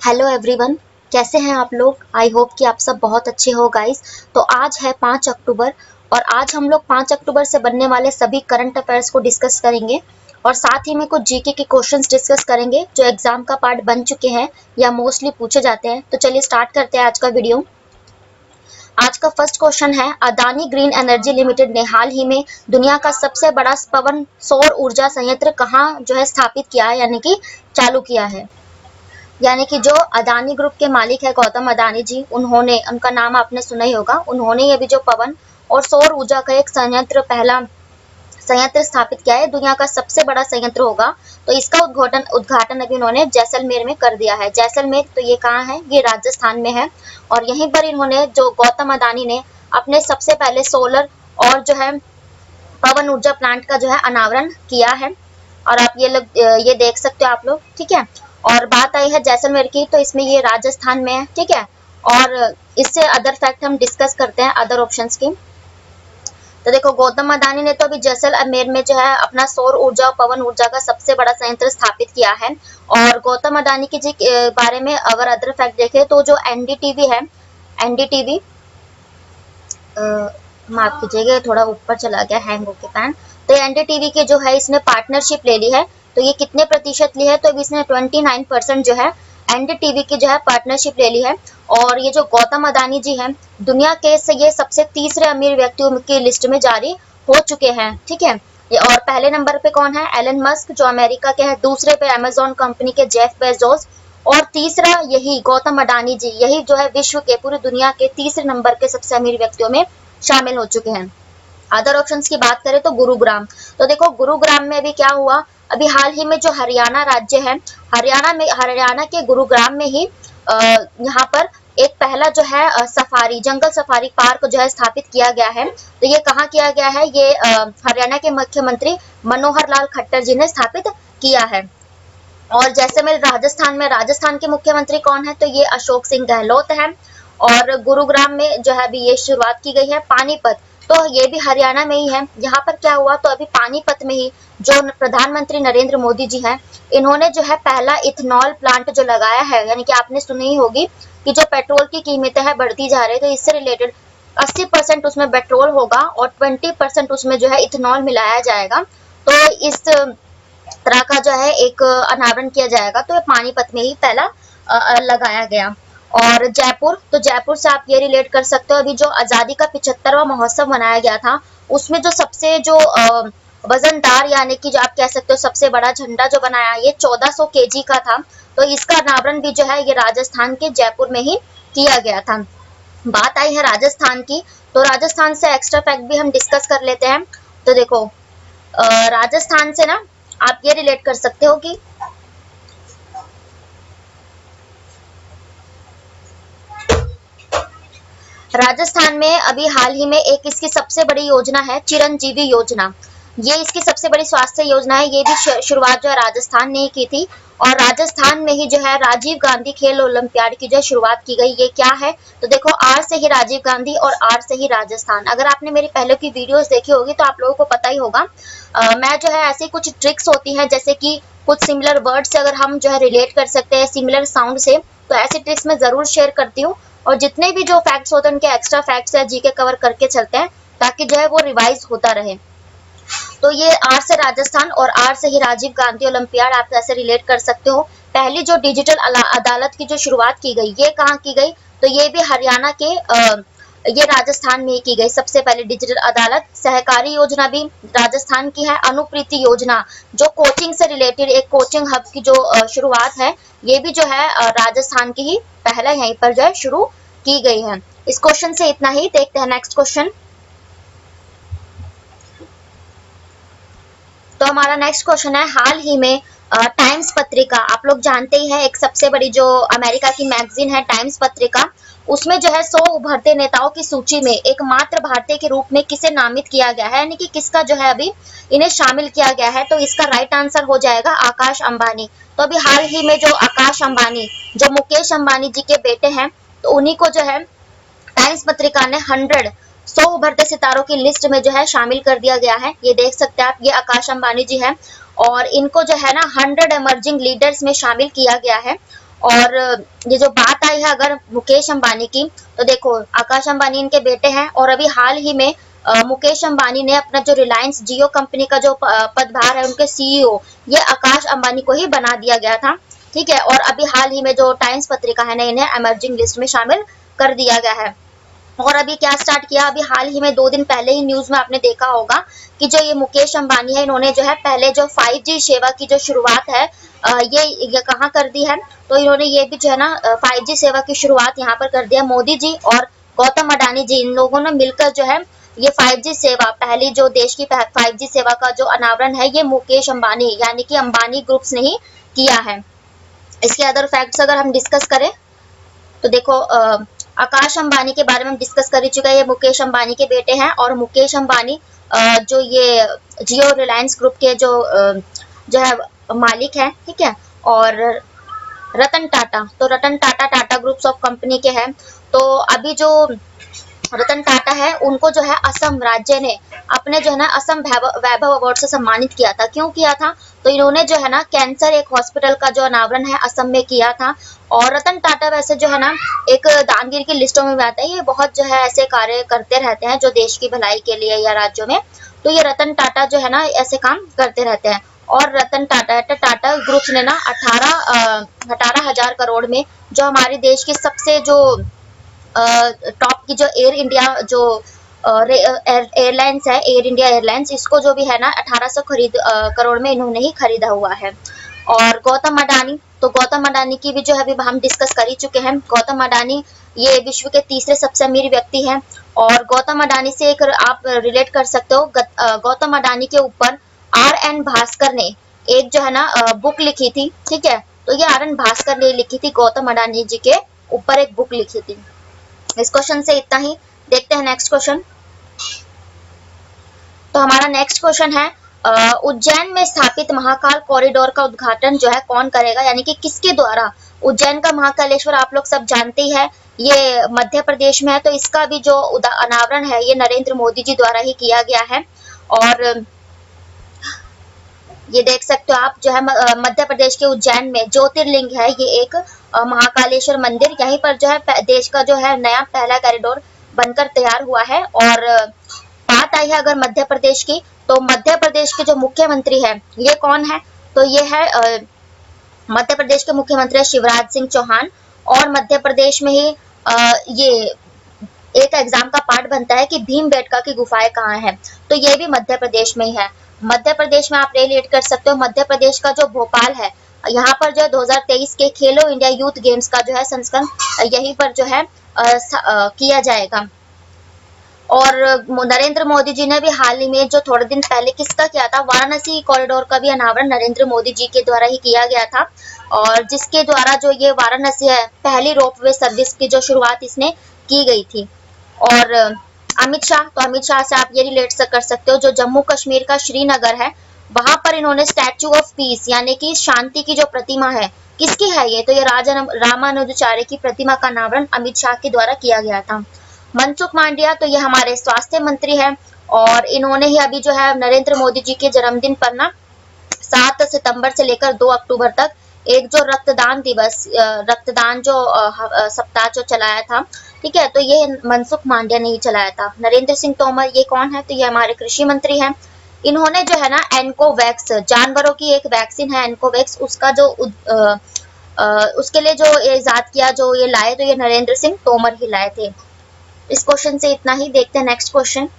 Hello everyone, कैसे हैं आप लोग। आई होप कि आप सब बहुत अच्छे हो गाइस। तो आज है 5 अक्टूबर और आज हम लोग 5 अक्टूबर से बनने वाले सभी करंट अफेयर्स को डिस्कस करेंगे और साथ ही में कुछ जीके के क्वेश्चंस डिस्कस करेंगे जो एग्जाम का पार्ट बन चुके हैं या मोस्टली पूछे जाते हैं। तो चलिए स्टार्ट करते हैं आज का वीडियो। आज का फर्स्ट क्वेश्चन है, अदानी ग्रीन एनर्जी लिमिटेड ने हाल ही में दुनिया का सबसे बड़ा पवन सौर ऊर्जा संयंत्र कहाँ जो है स्थापित किया है यानी कि चालू किया है। यानी कि जो अदानी ग्रुप के मालिक है गौतम अदानी जी, उन्होंने, उनका नाम आपने सुना ही होगा, उन्होंने ये भी जो पवन और सौर ऊर्जा का एक संयंत्र, पहला संयंत्र स्थापित किया है, दुनिया का सबसे बड़ा संयंत्र होगा। तो इसका उद्घाटन अभी उन्होंने जैसलमेर में कर दिया है। जैसलमेर तो ये कहाँ है, ये राजस्थान में है और यहीं पर इन्होंने, जो गौतम अदानी ने अपने सबसे पहले सोलर और जो है पवन ऊर्जा प्लांट का जो है अनावरण किया है और आप ये देख सकते हो आप लोग, ठीक है। और बात आई है जैसलमेर की, तो इसमें ये राजस्थान में है, ठीक है। और इससे अदर फैक्ट हम डिस्कस करते हैं अदर ऑप्शंस की। तो देखो, गौतम अदानी ने तो अभी जैसलमेर में जो है अपना सौर ऊर्जा और पवन ऊर्जा का सबसे बड़ा संयंत्र स्थापित किया है। और गौतम अदानी की जी बारे में अगर अदर फैक्ट देखें तो जो एनडीटीवी है, एनडीटीवी, माफ कीजिएगा थोड़ा ऊपर चला गया हैंग होके पैन। तो एनडीटीवी के जो है इसने पार्टनरशिप ले ली है। तो ये कितने प्रतिशत ली है, तो इसने 29% जो है एनडीटीवी की जो है पार्टनरशिप ले ली है। और ये जो गौतम अदानी जी हैं, दुनिया के से ये सबसे तीसरे अमीर व्यक्तियों की लिस्ट में जारी हो चुके हैं, ठीक है। और पहले नंबर पे कौन है, एलन मस्क जो अमेरिका के हैं, दूसरे पे अमेजोन कंपनी के जेफ बेजोस और तीसरा यही गौतम अडानी जी, यही जो है विश्व के, पूरी दुनिया के तीसरे नंबर के सबसे अमीर व्यक्तियों में शामिल हो चुके हैं। अदर ऑप्शंस की बात करें तो गुरुग्राम, तो देखो गुरुग्राम में अभी क्या हुआ, अभी हाल ही में जो हरियाणा राज्य है, हरियाणा के गुरुग्राम में ही यहाँ पर एक पहला जो है सफारी, जंगल सफारी पार्क जो है स्थापित किया गया है। तो ये कहाँ किया गया है, ये हरियाणा के मुख्यमंत्री मनोहर लाल खट्टर जी ने स्थापित किया है। और जैसलमेर राजस्थान में, राजस्थान के मुख्यमंत्री कौन है, तो ये अशोक सिंह गहलोत है। और गुरुग्राम में जो है अभी ये शुरुआत की गई है। पानीपत, तो ये भी हरियाणा में ही है। यहाँ पर क्या हुआ, तो अभी पानीपत में ही जो प्रधानमंत्री नरेंद्र मोदी जी हैं, इन्होंने जो है पहला इथेनॉल प्लांट जो लगाया है, यानी कि आपने सुनी ही होगी कि जो पेट्रोल की कीमतें हैं बढ़ती जा रही है, तो इससे रिलेटेड 80% उसमें पेट्रोल होगा और 20% उसमें जो है इथेनॉल मिलाया जाएगा। तो इस तरह का जो है एक अनावरण किया जाएगा। तो पानीपत में ही पहला लगाया गया। और जयपुर, तो जयपुर से आप ये रिलेट कर सकते हो, अभी जो आजादी का 75वां महोत्सव मनाया गया था, उसमें जो सबसे जो वजनदार, यानी कि जो आप कह सकते हो सबसे बड़ा झंडा जो बनाया, ये 1400 केजी का था। तो इसका अनावरण भी जो है ये राजस्थान के जयपुर में ही किया गया था। बात आई है राजस्थान की, तो राजस्थान से एक्स्ट्रा फैक्ट भी हम डिस्कस कर लेते हैं। तो देखो, राजस्थान से ना आप ये रिलेट कर सकते हो कि राजस्थान में अभी हाल ही में एक इसकी सबसे बड़ी योजना है चिरंजीवी योजना। ये इसकी सबसे बड़ी स्वास्थ्य योजना है। ये भी शुरुआत जो है राजस्थान ने ही की थी। और राजस्थान में ही जो है राजीव गांधी खेल ओलंपियाड की जो शुरुआत की गई। ये क्या है, तो देखो, आर से ही राजीव गांधी और आर से ही राजस्थान। अगर आपने मेरी पहले की वीडियोस देखी होगी तो आप लोगों को पता ही होगा। मैं जो है ऐसी कुछ ट्रिक्स होती हैं, जैसे कि कुछ सिमिलर वर्ड से अगर हम जो है रिलेट कर सकते हैं सिमिलर साउंड से, तो ऐसी ट्रिक्स मैं जरूर शेयर करती हूँ। और जितने भी जो फैक्ट्स होते हैं उनके एक्स्ट्रा फैक्ट्स या जीके कवर करके चलते हैं, ताकि जो है वो रिवाइज होता रहे। तो ये आर से राजस्थान और आर से ही राजीव गांधी ओलंपियाड, आप ऐसे रिलेट कर सकते हो। पहली जो डिजिटल अदालत की जो शुरुआत की गई, ये कहाँ की गई, तो ये भी हरियाणा के ये राजस्थान में ही की गई सबसे पहले डिजिटल अदालत। सहकारी योजना भी राजस्थान की है। अनुप्रीति योजना जो कोचिंग से रिलेटेड एक कोचिंग हब की जो शुरुआत है, ये भी जो है राजस्थान की ही पहले यहीं पर जो है शुरू की गई है। इस क्वेश्चन से इतना ही। देखते हैं नेक्स्ट क्वेश्चन। तो हमारा नेक्स्ट क्वेश्चन है, हाल ही में टाइम्स पत्रिका, आप लोग जानते ही हैं, एक सबसे बड़ी जो अमेरिका की मैगजीन है टाइम्स पत्रिका, उसमें जो है 100 उभरते नेताओं की सूची में एकमात्र भारतीय के रूप में किसे नामित किया गया है, यानी कि किसका जो है अभी इन्हें शामिल किया गया है। तो इसका राइट आंसर हो जाएगा आकाश अंबानी। तो अभी हाल ही में जो आकाश अंबानी, जो मुकेश अंबानी जी के बेटे हैं, तो उन्हीं को जो है टाइम्स पत्रिका ने 100 उभरते सितारों की लिस्ट में जो है शामिल कर दिया गया है। ये देख सकते हैं आप, ये आकाश अंबानी जी हैं और इनको जो है ना 100 इमर्जिंग लीडर्स में शामिल किया गया है। और ये जो बात आई है अगर मुकेश अंबानी की, तो देखो आकाश अंबानी इनके बेटे हैं और अभी हाल ही में मुकेश अंबानी ने अपना जो रिलायंस जियो कंपनी का जो पदभार है उनके सीईओ ये आकाश अंबानी को ही बना दिया गया था। ठीक है, और अभी हाल ही में जो टाइम्स पत्रिका है ना इन्हें इमर्जिंग लिस्ट में शामिल कर दिया गया है। और अभी क्या स्टार्ट किया, अभी हाल ही में 2 दिन पहले ही न्यूज में आपने देखा होगा कि जो ये मुकेश अंबानी है इन्होंने जो है पहले जो 5G सेवा की जो शुरुआत है ये कहाँ कर दी है, तो इन्होंने ये भी जो है ना 5G सेवा की शुरुआत यहाँ पर कर दिया। मोदी जी और गौतम अडानी जी इन लोगों ने मिलकर जो है ये 5G सेवा, पहली जो देश की 5G सेवा का जो अनावरण है ये मुकेश अंबानी यानी कि अंबानी ग्रुप्स ने ही किया है। इसके अदर फैक्ट्स अगर हम डिस्कस करें तो देखो आकाश अंबानी के बारे में हम डिस्कस कर ही चुका है, ये मुकेश अंबानी के बेटे हैं और मुकेश अंबानी जो ये जियो रिलायंस ग्रुप के जो है मालिक है। ठीक है, और रतन टाटा, तो Ratan Tata Tata groups of company के हैं। तो अभी जो रतन टाटा है उनको जो है असम राज्य ने अपने जो है ना असम वैभव अवार्ड से सम्मानित किया था। क्यों किया था, तो इन्होंने जो है ना कैंसर एक हॉस्पिटल का जो अनावरण है असम में किया था। और रतन टाटा वैसे जो है ना एक दानवीर की लिस्टों में भी आता है, ये बहुत जो है ऐसे कार्य करते रहते हैं जो देश की भलाई के लिए या राज्यों में, तो ये रतन टाटा जो है ना ऐसे काम करते रहते हैं। और रतन टाटा टाटा ग्रुप ने ना 18,000 करोड़ में जो हमारे देश की सबसे जो टॉप की जो एयर इंडिया जो एयरलाइंस है, एयर इंडिया एयरलाइंस, इसको जो भी है ना 1800 करोड़ में इन्होंने ही खरीदा हुआ है। और गौतम अडानी, तो गौतम अडानी की भी जो है अभी हम डिस्कस कर ही चुके हैं। गौतम अडानी ये विश्व के तीसरे सबसे अमीर व्यक्ति हैं और गौतम अडानी से एक आप रिलेट कर सकते हो, गौतम अडानी के ऊपर RN भास्कर ने एक जो है ना बुक लिखी थी। ठीक है, तो ये RN भास्कर ने लिखी थी, गौतम अडानी जी के ऊपर एक बुक लिखी थी। इस क्वेश्चन से इतना ही, देखते हैं नेक्स्ट क्वेश्चन। तो हमारा नेक्स्ट क्वेश्चन है उज्जैन में स्थापित महाकाल कॉरिडोर का उद्घाटन जो है कौन करेगा, यानी कि किसके द्वारा। उज्जैन का महाकालेश्वर आप लोग सब जानते ही है, ये मध्य प्रदेश में है, तो इसका भी जो अनावरण है ये नरेंद्र मोदी जी द्वारा ही किया गया है। और ये देख सकते हो आप जो है मध्य प्रदेश के उज्जैन में ज्योतिर्लिंग है ये एक महाकालेश्वर मंदिर, यहीं पर जो है देश का जो है नया पहला कॉरिडोर बनकर तैयार हुआ है। और बात आई है अगर मध्य प्रदेश की, तो मध्य प्रदेश के जो मुख्यमंत्री है ये कौन है, तो ये है मध्य प्रदेश के मुख्यमंत्री शिवराज सिंह चौहान। और मध्य प्रदेश में ही ये एक एग्जाम का पार्ट बनता है कि भीमबेटका की गुफाएं कहाँ हैं, तो ये भी मध्य प्रदेश में ही है। मध्य प्रदेश में आप रिलेट कर सकते हो, मध्य प्रदेश का जो भोपाल है यहाँ पर जो 2023 के खेलो इंडिया यूथ गेम्स का जो है संस्करण यहीं पर जो है किया जाएगा। और नरेंद्र मोदी जी ने भी हाल ही में जो थोड़े दिन पहले किसका किया था, वाराणसी कॉरिडोर का भी अनावरण नरेंद्र मोदी जी के द्वारा ही किया गया था। और जिसके द्वारा जो ये वाराणसी है पहली रोपवे सर्विस की जो शुरुआत इसने की गई थी। और अमित शाह, तो अमित शाह से आप ये रिलेट कर सकते हो, जो जम्मू कश्मीर का श्रीनगर है वहां पर इन्होंने स्टैचू ऑफ पीस यानी कि शांति की जो प्रतिमा है, किसकी है ये, तो ये राजा रामानुजाचार्य की प्रतिमा का अनावरण अमित शाह के द्वारा किया गया था। मनसुख मांडविया, तो ये हमारे स्वास्थ्य मंत्री हैं और इन्होंने ही अभी जो है नरेंद्र मोदी जी के जन्मदिन पर ना 7 सितंबर से लेकर 2 अक्टूबर तक एक जो रक्तदान दिवस रक्तदान जो सप्ताह जो चलाया था। ठीक है, तो ये मनसुख मांडविया ने ही चलाया था। नरेंद्र सिंह तोमर ये कौन है, तो ये हमारे कृषि मंत्री हैं। इन्होंने जो है ना एनकोवैक्स जानवरों की एक वैक्सीन है एनकोवैक्स, उसका जो उसके लिए जो इजाद किया, जो ये लाए, तो ये नरेंद्र सिंह तोमर ही लाए थे। इस क्वेश्चन से इतना ही, देखते हैं नेक्स्ट क्वेश्चन।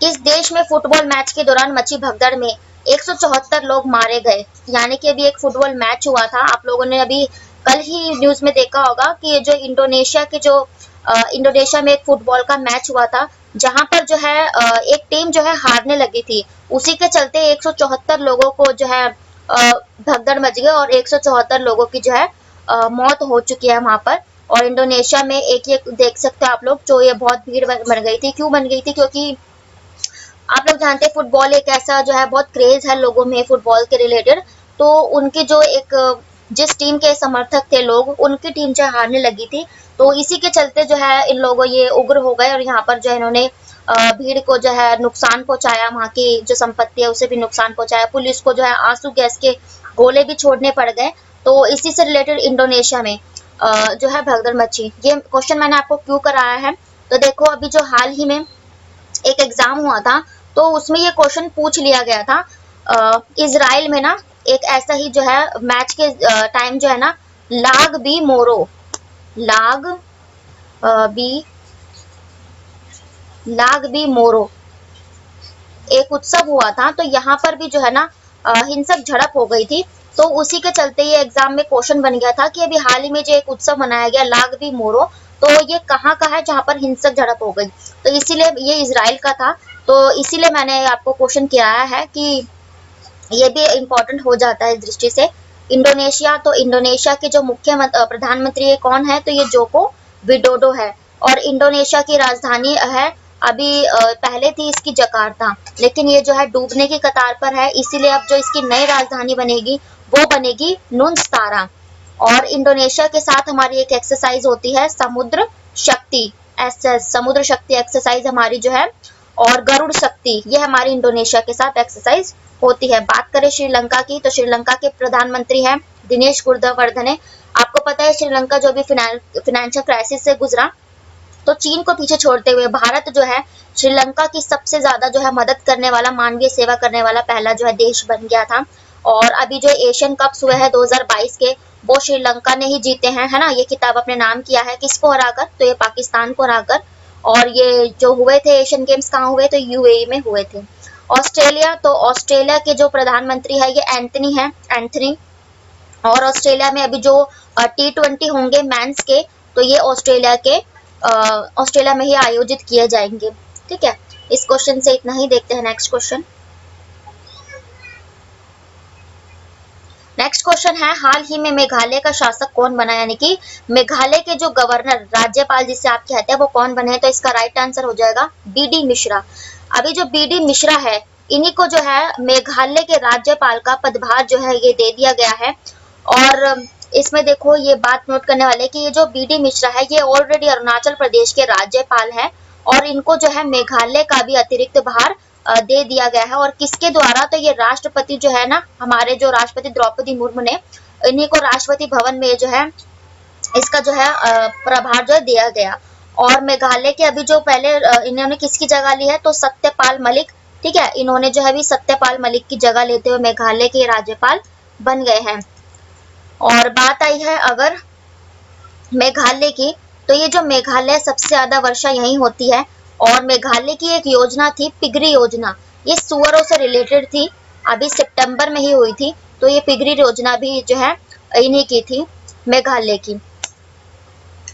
किस देश में फुटबॉल मैच के दौरान मची भगदड़ में 174 लोग मारे गए, यानी कि अभी एक फुटबॉल मैच हुआ था, आप लोगों ने अभी कल ही न्यूज में देखा होगा कि जो इंडोनेशिया में एक फुटबॉल का मैच हुआ था जहां पर जो है एक टीम जो है हारने लगी थी, उसी के चलते 174 लोगों को जो है भगदड़ मच गई और 174 लोगों की जो है मौत हो चुकी है वहां पर। और इंडोनेशिया में एक देख सकते हो आप लोग, जो ये बहुत भीड़ बन गई थी। क्यों बन गई थी, क्योंकि आप लोग जानते हैं फुटबॉल एक ऐसा जो है बहुत क्रेज है लोगों में फुटबॉल के रिलेटेड, तो उनकी जो एक जिस टीम के समर्थक थे लोग, उनकी टीम जो हारने लगी थी, तो इसी के चलते जो है इन लोगों ये उग्र हो गए और यहाँ पर जो है इन्होंने भीड़ को जो है नुकसान पहुंचाया, वहाँ की जो संपत्ति है उसे भी नुकसान पहुंचाया, पुलिस को जो है आंसू गैस के गोले भी छोड़ने पड़ गए। तो इसी से रिलेटेड इंडोनेशिया में जो है भगदड़ मची। ये क्वेश्चन मैंने आपको क्यों कराया है, तो देखो अभी जो हाल ही में एक एग्जाम हुआ था तो उसमें ये क्वेश्चन पूछ लिया गया था। इजराइल में ना एक ऐसा ही जो है मैच के टाइम जो है ना लाग बी मोरो, लाग बी लाग बी मोरो एक उत्सव हुआ था, तो यहाँ पर भी जो है ना हिंसक झड़प हो गई थी। तो उसी के चलते ये एग्जाम में क्वेश्चन बन गया था कि अभी हाल ही में जो एक उत्सव मनाया गया लाग बी मोरो, तो ये कहाँ का है जहाँ पर हिंसक झड़प हो गई, तो इसीलिए ये इजराइल का था। तो इसीलिए मैंने आपको क्वेश्चन किया है कि ये भी इम्पोर्टेंट हो जाता है इस दृष्टि से। इंडोनेशिया, तो इंडोनेशिया के जो मुख्य प्रधानमंत्री कौन है, तो ये जोको विडोडो है। और इंडोनेशिया की राजधानी है अभी पहले थी इसकी जकार्ता, लेकिन ये जो है डूबने की कतार पर है, इसीलिए अब जो इसकी नई राजधानी बनेगी वो बनेगी नुनस्तारा। और इंडोनेशिया के साथ हमारी एक एक्सरसाइज होती है समुद्र शक्ति, समुद्र शक्ति एक्सरसाइज हमारी जो है, और गरुड़ शक्ति, ये हमारी इंडोनेशिया के साथ एक्सरसाइज होती है। बात करें श्रीलंका की, तो श्रीलंका के प्रधानमंत्री हैं दिनेश गुणवर्धने। आपको पता है श्रीलंका जो भी फाइनेंशियल क्राइसिस से गुजरा, तो चीन को पीछे छोड़ते हुए भारत जो है श्रीलंका की सबसे ज्यादा जो है मदद करने वाला, मानवीय सेवा करने वाला पहला जो है देश बन गया था। और अभी जो एशियन कप्स हुए हैं 2022 के, वो श्रीलंका ने ही जीते हैं, है ना। ये खिताब अपने नाम किया है, किसको हराकर, तो ये पाकिस्तान को हराकर। और ये जो हुए थे एशियन गेम्स कहाँ हुए, तो यूएई में हुए थे। ऑस्ट्रेलिया, तो ऑस्ट्रेलिया के जो प्रधानमंत्री है ये एंथनी। और ऑस्ट्रेलिया में अभी जो T20 होंगे मेंस के, तो ये ऑस्ट्रेलिया में ही आयोजित किए जाएंगे। ठीक है, इस क्वेश्चन से इतना ही। देखते हैं नेक्स्ट क्वेश्चन। नेक्स्ट क्वेश्चन है, हाल ही में मेघालय का शासक कौन बना, यानी कि मेघालय के जो गवर्नर, राज्यपाल जिसे आप कहते हैं, वो कौन बने, तो इसका राइट आंसर हो जाएगा बीडी मिश्रा। अभी जो बीडी मिश्रा है, इन्हीं को जो है मेघालय के राज्यपाल का पदभार जो है ये दे दिया गया है। और इसमें देखो ये बात नोट करने वाले कि ये जो बीडी मिश्रा है ये ऑलरेडी अरुणाचल प्रदेश के राज्यपाल है, और इनको जो है मेघालय का भी अतिरिक्त भार दे दिया गया है। और किसके द्वारा, तो ये राष्ट्रपति जो है ना, हमारे जो राष्ट्रपति द्रौपदी मुर्मू ने, इन्हीं को राष्ट्रपति भवन में जो है इसका जो है प्रभार जो है दिया गया। और मेघालय के अभी जो पहले इन्होंने किसकी जगह ली है, तो सत्यपाल मलिक। ठीक है, इन्होंने जो है अभी सत्यपाल मलिक की जगह लेते हुए मेघालय के राज्यपाल बन गए हैं। और बात आई है अगर मेघालय की, तो ये जो मेघालय सबसे ज्यादा वर्षा यहीं होती है। और मेघालय की एक योजना थी पिगरी योजना, ये सुअरों से रिलेटेड थी, अभी सितंबर में ही हुई थी। तो ये पिगरी योजना भी जो है इन्हीं की थी, मेघालय की।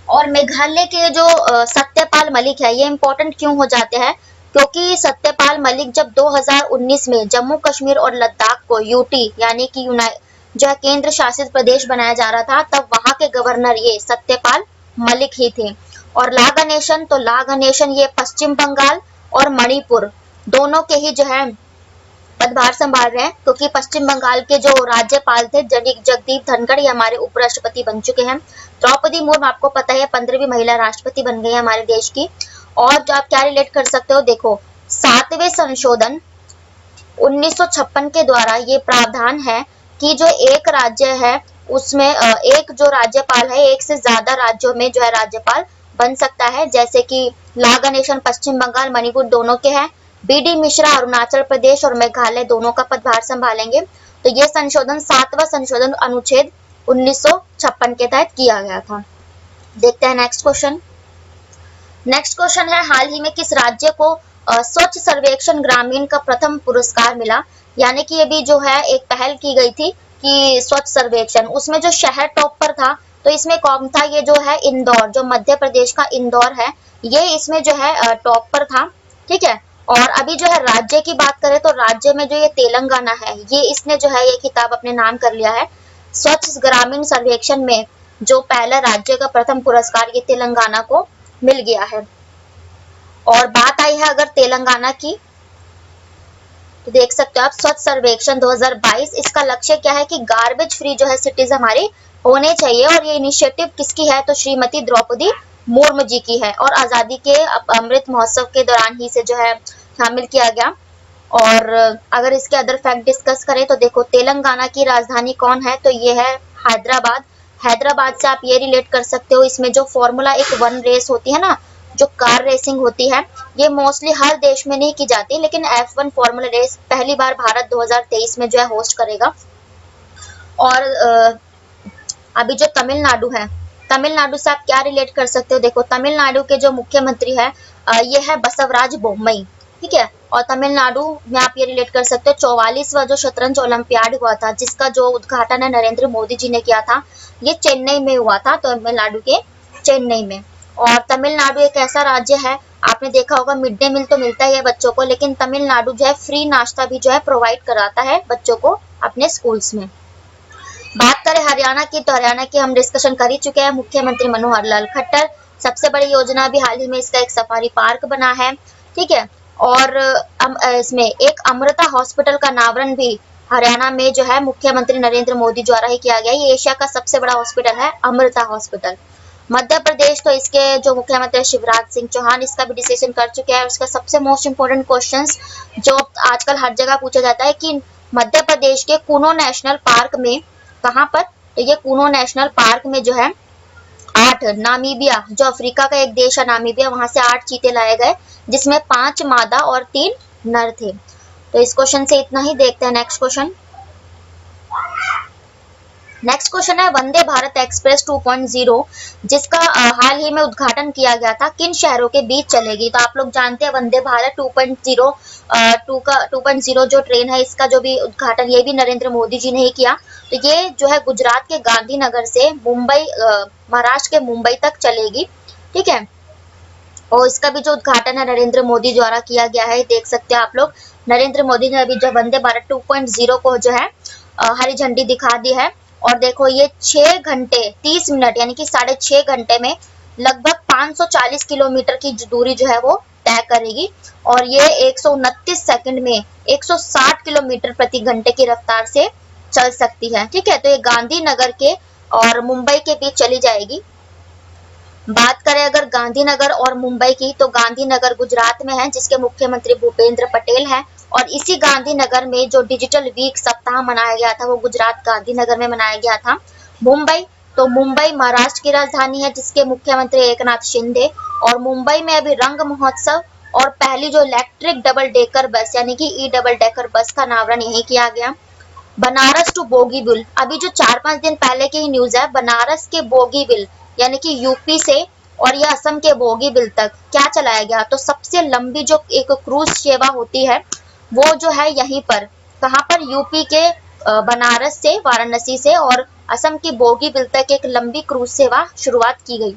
और मेघालय के जो सत्यपाल मलिक है, ये इंपॉर्टेंट क्यों हो जाते हैं, क्योंकि सत्यपाल मलिक जब 2019 में जम्मू कश्मीर और लद्दाख को यूटी यानी कि जो है केंद्र शासित प्रदेश बनाया जा रहा था, तब वहां के गवर्नर ये सत्यपाल मलिक ही थे। और ला गणेशन, तो ला गणेशन ये पश्चिम बंगाल और मणिपुर दोनों के ही जो है पदभार संभाल रहे हैं, क्योंकि पश्चिम बंगाल के जो राज्यपाल थे जगदीप धनखड़, ये हमारे उपराष्ट्रपति बन चुके हैं। द्रौपदी मुर्मू आपको पता है 15वीं महिला राष्ट्रपति बन गई है हमारे देश की। और जो आप क्या रिलेट कर सकते हो, देखो 7वें संशोधन 1956 के द्वारा ये प्रावधान है कि जो एक राज्य है उसमें एक जो राज्यपाल है, एक से ज्यादा राज्यों में जो है राज्यपाल बन सकता है। जैसे कि ला गणेशन पश्चिम बंगाल मणिपुर दोनों के हैं, बीडी मिश्रा अरुणाचल प्रदेश और मेघालय दोनों का पदभार संभालेंगे। तो ये संशोधन 7वां संशोधन अनुच्छेद 1956 के तहत किया गया था। देखते हैं नेक्स्ट क्वेश्चन। नेक्स्ट क्वेश्चन है, हाल ही में किस राज्य को स्वच्छ सर्वेक्षण ग्रामीण का प्रथम पुरस्कार मिला, यानी कि ये भी जो है एक पहल की गई थी कि स्वच्छ सर्वेक्षण, उसमें जो शहर टॉप पर था, तो इसमें कौन था, ये जो है इंदौर, जो मध्य प्रदेश का इंदौर है, ये इसमें जो है टॉप पर था। ठीक है, और अभी जो है राज्य की बात करें तो राज्य में जो ये तेलंगाना है, ये इसने जो है ये खिताब अपने नाम कर लिया है। स्वच्छ ग्रामीण सर्वेक्षण में जो पहला राज्य का प्रथम पुरस्कार ये तेलंगाना को मिल गया है। और बात आई है अगर तेलंगाना की, तो देख सकते हो आप स्वच्छ सर्वेक्षण 2022, इसका लक्ष्य क्या है कि गार्बेज फ्री जो है सिटीज हमारे होने चाहिए। और ये इनिशिएटिव किसकी है, तो श्रीमती द्रौपदी मुर्मू जी की है, और आजादी के अमृत महोत्सव के दौरान ही से जो है शामिल किया गया। और अगर इसके अदर फैक्ट डिस्कस करें तो देखो तेलंगाना की राजधानी कौन है, तो ये है हैदराबाद। हैदराबाद से आप ये रिलेट कर सकते हो, इसमें जो फॉर्मूला एक वन रेस होती है ना, जो कार रेसिंग होती है, ये मोस्टली हर देश में नहीं की जाती, लेकिन F1 फॉर्मूला रेस पहली बार भारत 2023 में जो है होस्ट करेगा। और अभी जो तमिलनाडु है, तमिलनाडु से आप क्या रिलेट कर सकते हो, देखो तमिलनाडु के जो मुख्यमंत्री है ये है बसवराज बोम्मई, ठीक है। और तमिलनाडु में आप ये रिलेट कर सकते हो 44वां जो शतरंज ओलंपियाड हुआ था, जिसका जो उद्घाटन है नरेंद्र मोदी जी ने किया था, ये चेन्नई में हुआ था, तमिलनाडु के चेन्नई में। और तमिलनाडु एक ऐसा राज्य है, आपने देखा होगा मिड डे मील तो मिलता ही है बच्चों को, लेकिन तमिलनाडु जो है फ्री नाश्ता भी जो है प्रोवाइड कराता है बच्चों को अपने स्कूल्स में। बात करें हरियाणा की, तो हरियाणा की हम डिस्कशन कर ही चुके हैं, मुख्यमंत्री मनोहर लाल खट्टर। सबसे बड़ी योजना भी हाल ही में इसका एक सफारी पार्क बना है, ठीक है। और इसमें एक अमृता हॉस्पिटल का नामकरण भी हरियाणा में जो है मुख्यमंत्री नरेंद्र मोदी द्वारा ही किया गया। ये एशिया का सबसे बड़ा हॉस्पिटल है, अमृता हॉस्पिटल। मध्य प्रदेश, तो इसके जो मुख्यमंत्री शिवराज सिंह चौहान, इसका भी डिसीजन कर चुके हैं। उसका सबसे मोस्ट इम्पोर्टेंट क्वेश्चन जो आजकल हर जगह पूछा जाता है कि मध्य प्रदेश के कुनो नेशनल पार्क में, कहाँ पर, तो ये कुनो नेशनल पार्क में जो है 8, नामीबिया जो अफ्रीका का एक देश है नामीबिया, वहां से 8 चीते लाए गए, जिसमें 5 मादा और 3 नर थे। तो इस क्वेश्चन से इतना ही। देखते हैं नेक्स्ट क्वेश्चन। नेक्स्ट क्वेश्चन है वंदे भारत एक्सप्रेस 2.0, जिसका हाल ही में उद्घाटन किया गया था, किन शहरों के बीच चलेगी। तो आप लोग जानते हैं वंदे भारत 2.0 जो ट्रेन है, इसका जो भी उद्घाटन ये भी नरेंद्र मोदी जी ने ही किया। तो ये जो है गुजरात के गांधीनगर से मुंबई, महाराष्ट्र के मुंबई तक चलेगी, ठीक है। और इसका भी जो उद्घाटन है नरेंद्र मोदी द्वारा किया गया है, देख सकते हैं आप लोग। नरेंद्र मोदी ने अभी जो वंदे भारत 2.0 को जो है हरी झंडी दिखा दी है। और देखो ये 6 घंटे 30 मिनट यानी कि 6.5 घंटे में लगभग 540 किलोमीटर की दूरी जो है वो तय करेगी। और ये 129 सेकंड में 160 किलोमीटर प्रति घंटे की रफ्तार से चल सकती है, ठीक है। तो ये गांधीनगर के और मुंबई के बीच चली जाएगी। बात करें अगर गांधीनगर और मुंबई की, तो गांधीनगर गुजरात में है, जिसके मुख्यमंत्री भूपेंद्र पटेल हैं। और इसी गांधीनगर में जो डिजिटल वीक सप्ताह मनाया गया था, वो गुजरात गांधीनगर में मनाया गया था। मुंबई, तो मुंबई महाराष्ट्र की राजधानी है, जिसके मुख्यमंत्री एकनाथ शिंदे। और मुंबई में अभी रंग महोत्सव और पहली जो इलेक्ट्रिक डबल डेकर बस यानी कि ई डबल डेकर बस का अनावरण यही किया गया। बनारस टू बोगीबिल, अभी जो 4-5 दिन पहले की ही न्यूज है, बनारस के बोगीबिल यानी कि यूपी से और यह असम के बोगीबिल तक क्या चलाया गया। तो सबसे लंबी जो एक क्रूज सेवा होती है, वो जो है यहीं पर, कहाँ पर, यूपी के बनारस से, वाराणसी से, और असम की बोगीबिल तक एक लंबी क्रूज सेवा शुरुआत की गई।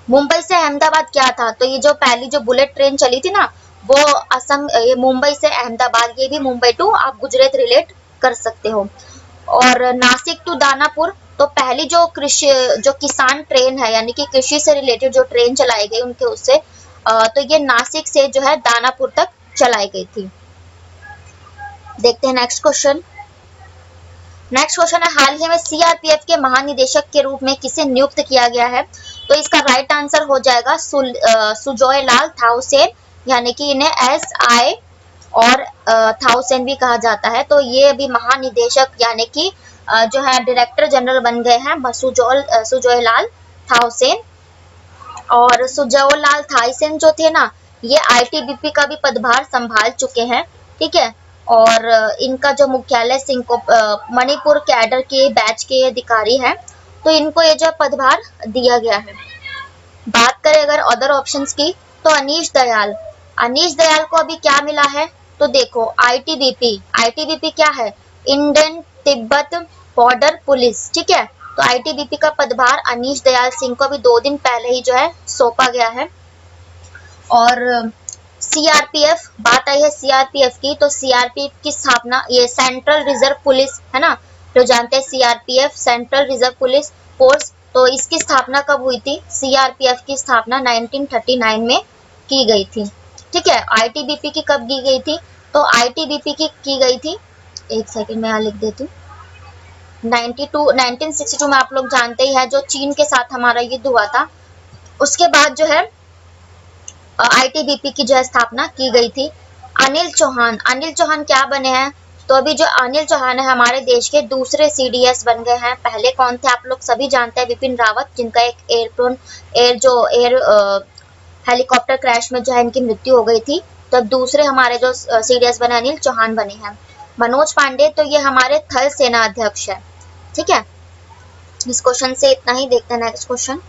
मुंबई से अहमदाबाद क्या था, तो ये जो पहली जो बुलेट ट्रेन चली थी ना, वो असम, ये मुंबई से अहमदाबाद, ये भी मुंबई टू आप गुजरात रिलेट कर सकते हो। और नासिक टू दानापुर, तो पहली जो कृषि, जो किसान ट्रेन है यानी कि कृषि से रिलेटेड जो ट्रेन चलाई गई उनके उससे, तो ये नासिक से जो है दानापुर तक चलाई गई थी। देखते हैं नेक्स्ट क्वेश्चन। नेक्स्ट क्वेश्चन है हाल ही में सीआरपीएफ के महानिदेशक के रूप में किसे नियुक्त किया गया है। तो इसका राइट आंसर हो जाएगा सुजॉय लाल थाउसेन, यानी कि इन्हें SI और थाउसेन भी कहा जाता है। तो ये अभी महानिदेशक यानी कि जो है डायरेक्टर जनरल बन गए हैं सुजॉय लाल थाउसेन। और सुजॉय लाल थाउसेन जो थे ना, ये ITBP का भी पदभार संभाल चुके हैं, ठीक है। और इनका जो मुख्यालय मणिपुर कैडर के बैच के अधिकारी हैं, तो इनको ये जो पदभार दिया गया है। बात करें अगर अदर ऑप्शंस की, तो अनीश दयाल को अभी क्या मिला है, तो देखो ITBP क्या है, इंडियन तिब्बत बॉर्डर पुलिस, ठीक है। तो ITBP का पदभार अनीश दयाल सिंह को अभी 2 दिन पहले ही जो है सौंपा गया है। और CRPF, बात आई है CRPF की, तो CRPF की स्थापना, ये सेंट्रल रिजर्व पुलिस है ना, तो जानते हैं CRPF central reserve police force, तो इसकी स्थापना कब हुई थी, CRPF की स्थापना 1939 में की गई थी, ठीक है। ITBP की कब की गई थी, तो ITBP की गई थी, एक सेकंड में यहाँ लिख देती हूँ, 1962 में। आप लोग जानते ही है जो चीन के साथ हमारा युद्ध हुआ था, उसके बाद जो है ITBP की जो है स्थापना की गई थी। अनिल चौहान क्या बने हैं, तो अभी जो अनिल चौहान है हमारे देश के दूसरे सीडीएस बन गए हैं। पहले कौन थे आप लोग सभी जानते हैं, विपिन रावत, जिनका एक एयर हेलीकॉप्टर क्रैश में जो है इनकी मृत्यु हो गई थी। तो दूसरे हमारे जो सीडीएस बने अनिल चौहान बने हैं। मनोज पांडे तो ये हमारे थल सेना अध्यक्ष है। ठीक है, इस क्वेश्चन से इतना ही। देखते हैं नेक्स्ट क्वेश्चन।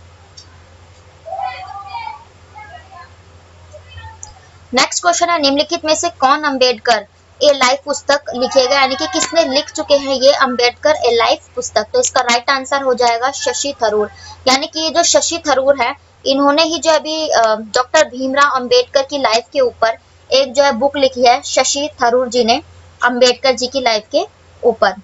नेक्स्ट क्वेश्चन है, निम्नलिखित में से कौन अंबेडकर ए लाइफ पुस्तक लिखेगा, यानी कि किसने लिख चुके हैं ये अंबेडकर ए लाइफ पुस्तक। तो इसका राइट आंसर हो जाएगा शशि थरूर। यानी कि ये जो शशि थरूर है इन्होंने ही जो अभी डॉक्टर भीमराव अंबेडकर की लाइफ के ऊपर एक जो है बुक लिखी है, शशि थरूर जी ने अंबेडकर जी की लाइफ के ऊपर।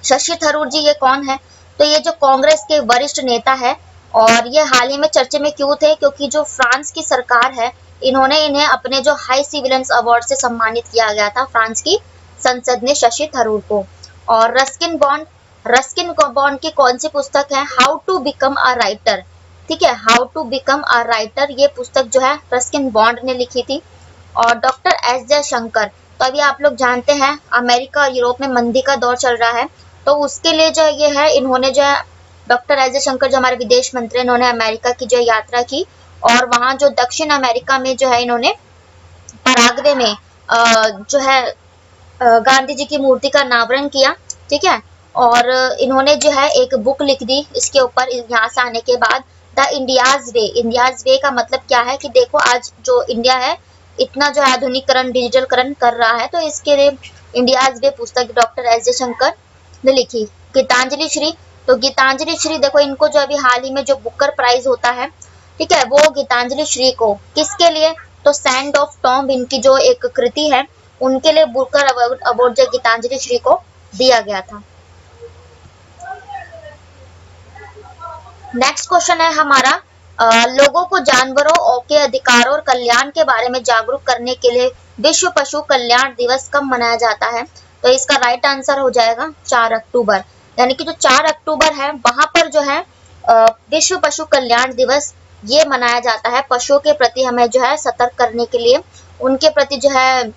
शशि थरूर जी ये कौन है, तो ये जो कांग्रेस के वरिष्ठ नेता है, और ये हाल ही में चर्चे में क्यों थे, क्योंकि जो फ्रांस की सरकार है इन्होंने इन्हें अपने जो हाई सिविलियंस अवार्ड से सम्मानित किया गया था फ्रांस की संसद ने शशि थरूर को। और रस्किन बॉन्ड की कौन सी पुस्तक है, how to become a writer. ठीक है, how to become a writer ये पुस्तक जो है रस्किन बॉन्ड ने लिखी थी। और डॉक्टर एस जयशंकर, तो अभी आप लोग जानते हैं अमेरिका और यूरोप में मंदी का दौर चल रहा है, तो उसके लिए जो ये है इन्होंने जो है डॉक्टर एस जयशंकर जो हमारे विदेश मंत्री, इन्होंने अमेरिका की जो यात्रा की, और वहां जो दक्षिण अमेरिका में जो है इन्होंने पराग्वे में जो है गांधी जी की मूर्ति का अनावरण किया। ठीक है, और इन्होंने जो है एक बुक लिख दी इसके ऊपर। यहाँ से आने के बाद द इंडियाज वे का मतलब क्या है कि देखो आज जो इंडिया है इतना जो आधुनिकरण डिजिटलकरण कर रहा है, तो इसके लिए इंडियाज वे पुस्तक डॉक्टर एस जयशंकर ने लिखी। गीतांजलि श्री, तो गीतांजलि श्री देखो इनको जो अभी हाल ही में जो बुकर प्राइज होता है, ठीक है, वो गीतांजलि श्री को किसके लिए, तो सैंड ऑफ टॉम्ब इनकी जो एक कृति है उनके लिए बुकर अवार्ड जो गीतांजलि श्री को दिया गया था। नेक्स्ट क्वेश्चन है हमारा, लोगों को जानवरों के अधिकारों और कल्याण के बारे में जागरूक करने के लिए विश्व पशु कल्याण दिवस कब मनाया जाता है, तो इसका राइट आंसर हो जाएगा 4 अक्टूबर। यानी कि जो 4 अक्टूबर है वहां पर जो है विश्व पशु कल्याण दिवस ये मनाया जाता है। पशुओं के प्रति हमें जो है सतर्क करने के लिए, उनके प्रति जो है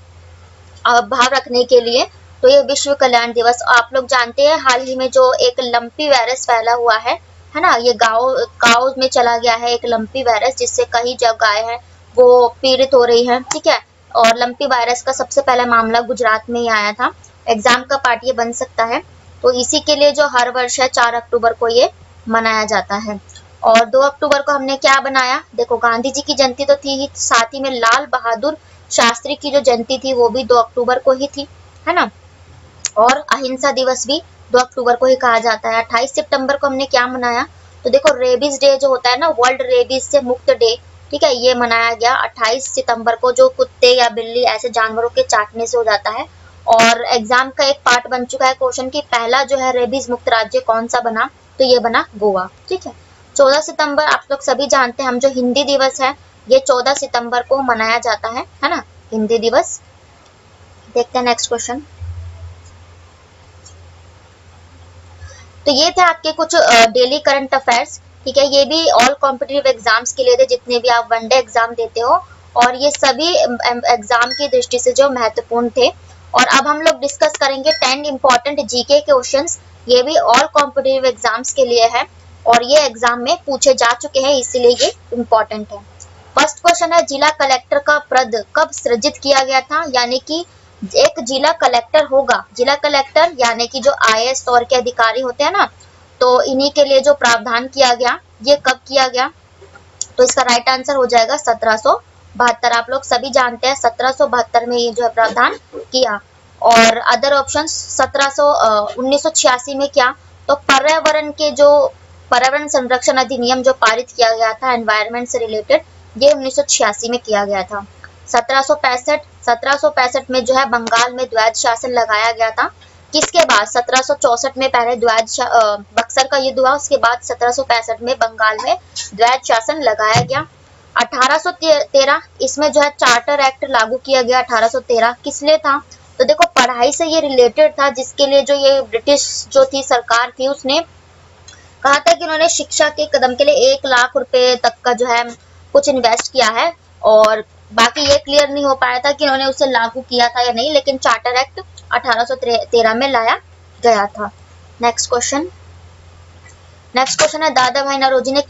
भाव रखने के लिए, तो ये विश्व कल्याण दिवस। आप लोग जानते हैं हाल ही में जो एक लंपी वायरस फैला हुआ है ना, ये गाँव में चला गया है एक लंपी वायरस, जिससे कई जो गाय है वो पीड़ित हो रही है। ठीक है, और लंपी वायरस का सबसे पहला मामला गुजरात में ही आया था। एग्जाम का पार्ट ये बन सकता है, तो इसी के लिए जो हर वर्ष है 4 अक्टूबर को ये मनाया जाता है। और 2 अक्टूबर को हमने क्या बनाया, देखो गांधी जी की जयंती तो थी ही, साथ ही में लाल बहादुर शास्त्री की जो जयंती थी वो भी 2 अक्टूबर को ही थी, है ना। और अहिंसा दिवस भी 2 अक्टूबर को ही कहा जाता है। 28 सितंबर को हमने क्या मनाया, तो देखो रेबीज डे जो होता है ना, वर्ल्ड रेबीज से मुक्त डे, ठीक है, ये मनाया गया 28 सितंबर को, जो कुत्ते या बिल्ली ऐसे जानवरों के चाटने से हो जाता है। और एग्जाम का एक पार्ट बन चुका है क्वेश्चन की पहला जो है रेबीज मुक्त राज्य कौन सा बना, तो ये बना गोवा। ठीक है, 14 सितंबर आप लोग सभी जानते हैं, हम जो हिंदी दिवस है ये 14 सितंबर को मनाया जाता है ना, हिंदी दिवस। देखते हैं नेक्स्ट क्वेश्चन। तो ये थे आपके कुछ डेली करंट अफेयर्स। ठीक है, ये भी ऑल कॉम्पिटिटिव एग्जाम्स के लिए थे, जितने भी आप वनडे एग्जाम देते हो, और ये सभी एग्जाम की दृष्टि से जो महत्वपूर्ण थे। और अब हम लोग डिस्कस करेंगे 10 इंपॉर्टेंट जीके क्वेश्चंस। ये भी ऑल कॉम्पिटिटिव एग्जाम्स के लिए है, और ये एग्जाम में पूछे जा चुके हैं, इसीलिए ये इम्पोर्टेंट है। फर्स्ट क्वेश्चन है, जिला कलेक्टर का पद कब सृजित किया गया था, यानी कि एक जिला कलेक्टर होगा, जिला कलेक्टर यानी कि जो आईएएस स्तर के अधिकारी होते हैं ना, तो इन्हीं के लिए जो प्रावधान किया गया ये कब किया गया, तो इसका राइट आंसर हो जाएगा 1772। आप लोग सभी जानते हैं 1772 में ये जो है प्रावधान किया। और अदर ऑप्शन 1986 में क्या, तो पर्यावरण संरक्षण अधिनियम जो पारित किया गया था एनवायरनमेंट से रिलेटेड, ये 1986 में किया गया था। 1765 में जो है बंगाल में द्वैध शासन लगाया गया था। किसके बाद, 1764 में पहले बक्सर का युद्ध हुआ, उसके बाद 1765 में बंगाल में द्वैध शासन लगाया गया। 1813 इसमें जो है चार्टर एक्ट लागू किया गया। 1813 किस लिए था, तो देखो पढ़ाई से ये रिलेटेड था, जिसके लिए जो ये ब्रिटिश जो थी सरकार थी उसने कहा था कि उन्होंने शिक्षा के कदम के लिए 1 लाख रुपए तक का जो है कुछ इन्वेस्ट किया है, और बाकी ये क्लियर नहीं हो पाया था कि उन्होंने उसे लागू किया था या नहीं, लेकिन चार्टर एक्ट 1813 में लाया गया था। नेक्स्ट क्वेश्चन है दादा भाई नौरोजी ने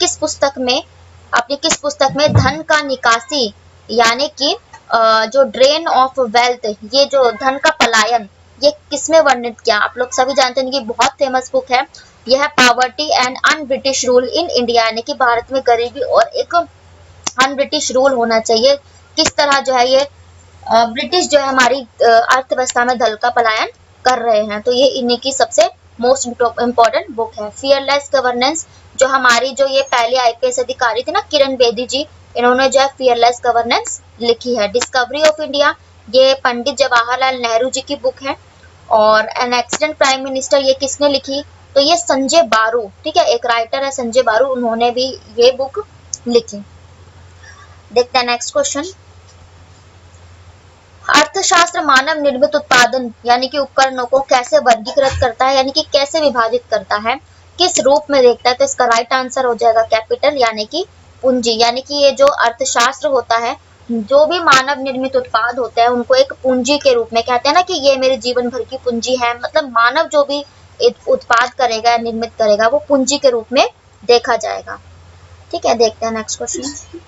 अपनी किस पुस्तक में धन का निकासी यानी कि जो ड्रेन ऑफ वेल्थ, ये जो धन का पलायन, ये किसमें वर्णित किया? आप लोग सभी जानते हैं कि बहुत फेमस बुक है, यह है poverty and un British rule in India, यानी कि भारत में गरीबी और एक अन ब्रिटिश रूल होना चाहिए, किस तरह जो है ये ब्रिटिश जो है हमारी अर्थव्यवस्था में धन का पलायन कर रहे हैं। तो ये इन्हीं की सबसे मोस्ट इम्पोर्टेंट बुक है। फियरलेस गवर्नेंस, जो हमारी जो ये पहले आईपीएस अधिकारी थे ना, किरण बेदी जी, इन्होंने जो है फियरलेस गवर्नेंस लिखी है। डिस्कवरी ऑफ इंडिया, ये पंडित जवाहरलाल नेहरू जी की बुक है। और एन एक्सीडेंट प्राइम मिनिस्टर, ये किसने लिखी? तो ये संजय बारू, ठीक है, एक राइटर है संजय बारू, उन्होंने भी ये बुक लिखी। देखते हैं नेक्स्ट क्वेश्चन। अर्थशास्त्र मानव निर्मित उत्पादन यानी कि उपकरणों को कैसे वर्गीकृत करता है, यानी कि कैसे विभाजित करता है, किस रूप में देखता है? तो इसका राइट आंसर हो जाएगा कैपिटल यानी कि पूंजी। यानी कि ये जो अर्थशास्त्र होता है, जो भी मानव निर्मित उत्पाद होते हैं उनको एक पूंजी के रूप में कहते हैं ना, कि ये मेरे जीवन भर की पूंजी है, मतलब मानव जो भी उत्पाद करेगा, निर्मित करेगा, वो पूंजी के रूप में देखा जाएगा। ठीक है, देखते हैं नेक्स्ट क्वेश्चन।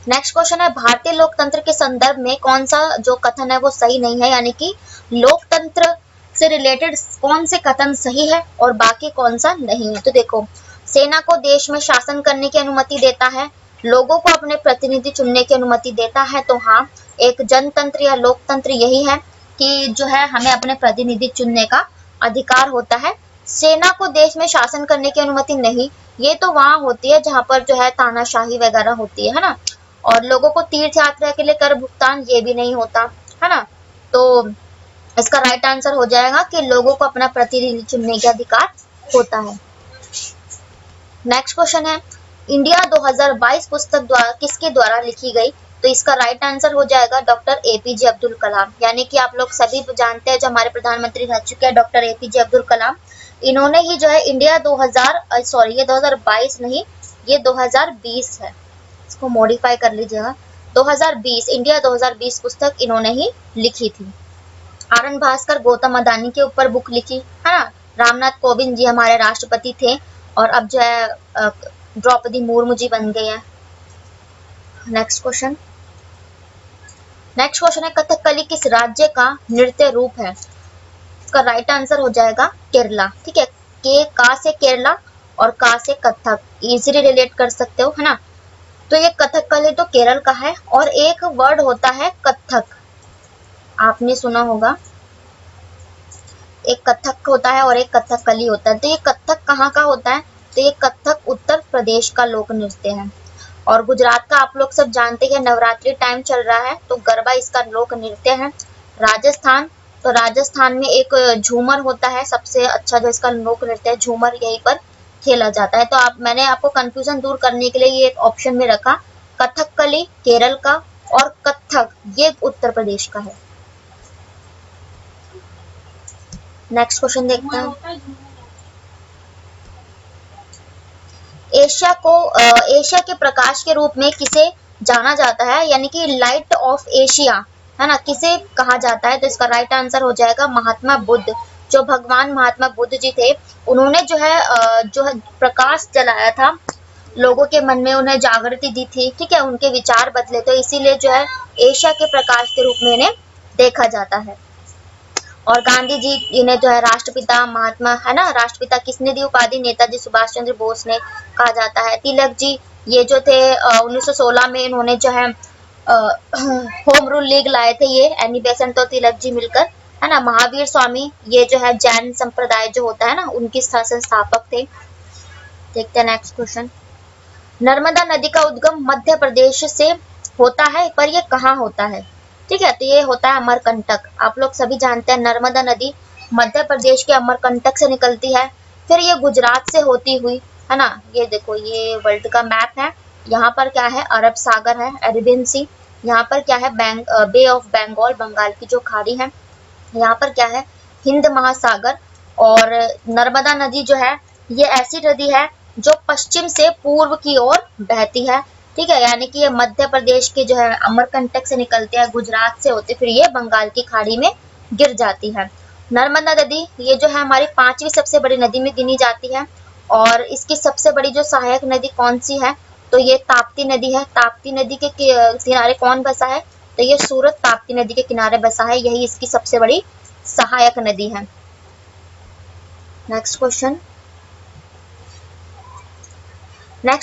नेक्स्ट क्वेश्चन है भारतीय लोकतंत्र के संदर्भ में कौन सा जो कथन है वो सही नहीं है, यानी कि लोकतंत्र से रिलेटेड कौन से कथन सही है और बाकी कौन सा नहीं है। तो देखो, सेना को देश में शासन करने की अनुमति देता है, लोगों को अपने प्रतिनिधि चुनने की अनुमति देता है। तो हाँ, एक जनतंत्र या लोकतंत्र यही है कि जो है हमें अपने प्रतिनिधि चुनने का अधिकार होता है। सेना को देश में शासन करने की अनुमति नहीं, ये तो वहां होती है जहां पर जो है तानाशाही वगैरह होती है ना। और लोगों को तीर्थ यात्रा के लिए कर भुगतान, ये भी नहीं होता है ना। तो इसका राइट आंसर हो जाएगा कि लोगों को अपना प्रतिनिधि चुनने का अधिकार होता है। नेक्स्ट क्वेश्चन है इंडिया 2022 पुस्तक किसके द्वारा लिखी गई? तो इसका राइट आंसर हो जाएगा डॉक्टर एपीजे अब्दुल कलाम। यानी कि आप लोग सभी जानते हैं जो हमारे प्रधानमंत्री रह चुके हैं डॉक्टर एपीजे अब्दुल कलाम, इन्होंने ही जो है इंडिया 2022 नहीं, ये 2020 है, इसको मॉडिफाई कर लीजिएगा, 2020 इंडिया 2020 पुस्तक इन्होंने ही लिखी थी। आनंद भास्कर गौतम अदानी के ऊपर बुक लिखी है ना। रामनाथ कोविंद जी हमारे राष्ट्रपति थे और अब जो है द्रौपदी मुर्मू जी बन गए हैं। नेक्स्ट क्वेश्चन है कथकली किस राज्य का नृत्य रूप है? इसका राइट आंसर हो जाएगा केरला। ठीक है, का से केरला और का से कथक, इजीली रिलेट कर सकते हो है ना। तो ये कथकली तो केरल का है और एक वर्ड होता है कथक, आपने सुना होगा, एक कथक होता है और एक कथकली होता है। तो ये कथक कहाँ का होता है? तो ये कथक उत्तर प्रदेश का लोक नृत्य है। और गुजरात का आप लोग सब जानते हैं, नवरात्रि टाइम चल रहा है तो गरबा इसका लोक नृत्य है। राजस्थान, तो राजस्थान में एक झूमर होता है, सबसे अच्छा जो इसका लोक नृत्य है झूमर, यहीं पर खेला जाता है। तो मैंने आपको कंफ्यूजन दूर करने के लिए ये एक ऑप्शन में रखा, कथकली केरल का और कथक ये उत्तर प्रदेश का है। नेक्स्ट क्वेश्चन देखते हैं। एशिया के प्रकाश के रूप में किसे जाना जाता है, यानी कि लाइट ऑफ एशिया है ना, किसे कहा जाता है? तो इसका राइट आंसर हो जाएगा महात्मा बुद्ध। जो भगवान महात्मा बुद्ध जी थे, उन्होंने जो है प्रकाश जलाया था, लोगों के मन में उन्हें जागृति दी थी। ठीक है, उनके विचार बदले, तो इसीलिए जो है एशिया के प्रकाश के रूप में इन्हें देखा जाता है। और गांधी जी इन्हें जो है राष्ट्रपिता महात्मा है ना, राष्ट्रपिता किसने दी उपाधि? नेताजी सुभाष चंद्र बोस ने कहा जाता है। तिलक जी ये जो थे 1916 में इन्होंने जो है होम रूल लीग लाए थे, ये एनी बेसेंट और तिलक जी मिलकर है ना। महावीर स्वामी ये जो है जैन संप्रदाय जो होता है ना, उनकी संस्थापक थे। देखते हैं नेक्स्ट क्वेश्चन। नर्मदा नदी का उद्गम मध्य प्रदेश से होता है, पर यह कहाँ होता है? ठीक है, तो ये होता है अमरकंटक। आप लोग सभी जानते हैं नर्मदा नदी मध्य प्रदेश के अमरकंटक से निकलती है, फिर ये गुजरात से होती हुई है ना। ये देखो, ये वर्ल्ड का मैप है, यहाँ पर क्या है? अरब सागर है, अरेबियन सी। यहाँ पर क्या है? बे ऑफ बंगाल, बंगाल की जो खाड़ी है। यहाँ पर क्या है? हिंद महासागर। और नर्मदा नदी जो है ये ऐसी नदी है जो पश्चिम से पूर्व की ओर बहती है। ठीक है, यानी कि ये मध्य प्रदेश के जो है अमरकंटक से निकलते हैं, गुजरात से होते फिर ये बंगाल की खाड़ी में गिर जाती है। नर्मदा नदी ये जो है हमारी 5वीं सबसे बड़ी नदी में गिनी जाती है और इसकी सबसे बड़ी जो सहायक नदी कौन सी है, तो ये ताप्ती नदी है। ताप्ती नदी के किनारे कौन बसा है, तो ये सूरत ताप्ती नदी के किनारे बसा है, यही इसकी सबसे बड़ी सहायक नदी है। नेक्स्ट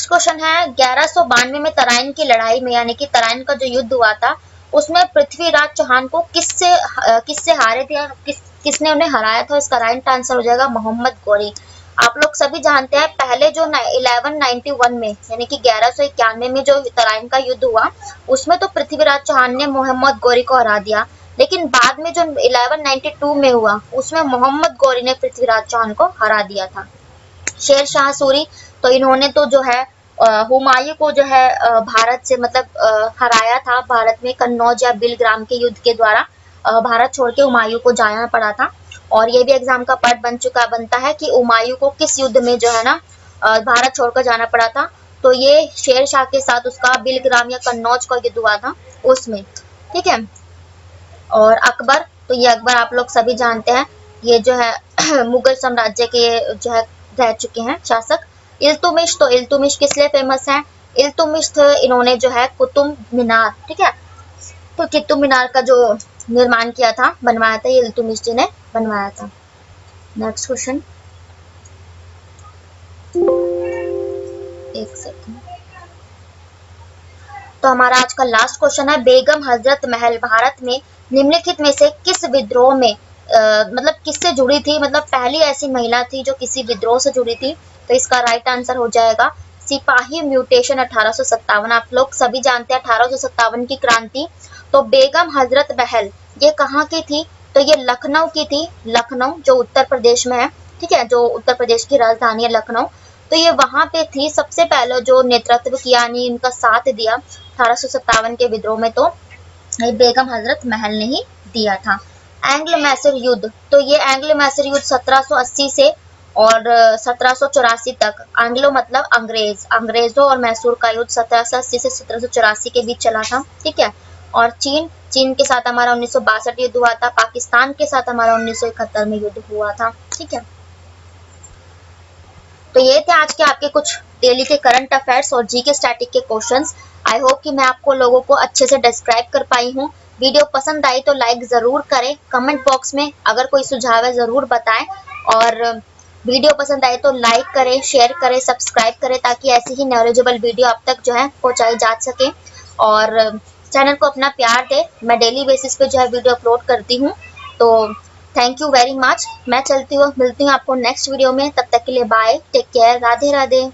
क्वेश्चन है 1192 में तराइन की लड़ाई में, यानी कि तराइन का जो युद्ध हुआ था उसमें पृथ्वीराज चौहान को किससे हारे थे, किसने उन्हें हराया था। इसका राइट आंसर हो जाएगा मोहम्मद गौरी। आप लोग सभी जानते हैं पहले जो 1191 में यानी कि 1191 में जो तराइन का युद्ध हुआ उसमें तो पृथ्वीराज चौहान ने मोहम्मद गौरी को हरा दिया, लेकिन बाद में जो 1192 में हुआ उसमें मोहम्मद गौरी ने पृथ्वीराज चौहान को हरा दिया था। शेर शाह सूरी, तो इन्होंने तो जो है हुमायूं को जो है भारत से मतलब हराया था, भारत में कन्नौज या बिलग्राम के युद्ध के द्वारा भारत छोड़ के हुमायूं को जाना पड़ा था। और ये भी एग्जाम का पार्ट बनता है कि हुमायूं को किस युद्ध में जो है ना भारत छोड़कर जाना पड़ा था, तो ये शेर शाह के साथ उसका बिलग्राम या कन्नौज का युद्ध हुआ था उसमें। ठीक है, और अकबर, तो ये अकबर आप लोग सभी जानते हैं, ये जो है मुगल साम्राज्य के जो है रह चुके हैं शासक। इल्तुमिश, तो इल्तुमिश किस लिए फेमस है, इल्तुमिश इन्होंने जो है कुतुब मीनार, ठीक है, तो कुतुब मीनार का जो निर्माण किया था, बनवाया था, ये इल्तुमिश जी ने बनवाया था। नेक्स्ट क्वेश्चन, एक सेकंड, तो हमारा आज का लास्ट क्वेश्चन है बेगम हजरत महल भारत में निम्नलिखित में से किस विद्रोह में मतलब किससे जुड़ी थी, मतलब पहली ऐसी महिला थी जो किसी विद्रोह से जुड़ी थी, तो इसका राइट आंसर हो जाएगा सिपाही म्यूटेशन 1857। आप लोग सभी जानते हैं 1857 की क्रांति, तो बेगम हजरत महल ये कहाँ की थी, तो ये लखनऊ की थी, लखनऊ जो उत्तर प्रदेश में है, ठीक है, जो उत्तर प्रदेश की राजधानी है लखनऊ, तो ये वहां पे थी। सबसे पहले जो नेतृत्व किया यानी इनका साथ दिया 1857 के विद्रोह में, तो ये बेगम हजरत महल ने ही दिया था। एंग्लो मैसूर युद्ध, तो ये एंग्लो मैसूर युद्ध 1780 से और 1784 तक, एंग्लो मतलब अंग्रेज, अंग्रेजों और मैसूर का युद्ध 1780 से 1784 के बीच चला था। ठीक है, और चीन के साथ हमारा 1962 युद्ध हुआ था, पाकिस्तान के साथ हमारा 1971 में युद्ध हुआ था। ठीक है, तो ये थे आज के आपके कुछ डेली के करंट अफेयर्स और जीके स्टैटिक के क्वेश्चंस। आई होप कि मैं आपको लोगों को अच्छे से डिस्क्राइब कर पाई हूँ। वीडियो पसंद आई तो लाइक जरूर करें, कमेंट बॉक्स में अगर कोई सुझाव है जरूर बताएं, और वीडियो पसंद आए तो लाइक करें, शेयर करें, सब्सक्राइब करें, ताकि ऐसी ही नॉलेजेबल वीडियो आप तक जो है पहुंचाई जा सके। और चैनल को अपना प्यार दे, मैं डेली बेसिस पे जो है वीडियो अपलोड करती हूँ। तो थैंक यू वेरी मच, मैं चलती हूँ, मिलती हूँ आपको नेक्स्ट वीडियो में, तब तक के लिए bye, take care, Radhe Radhe.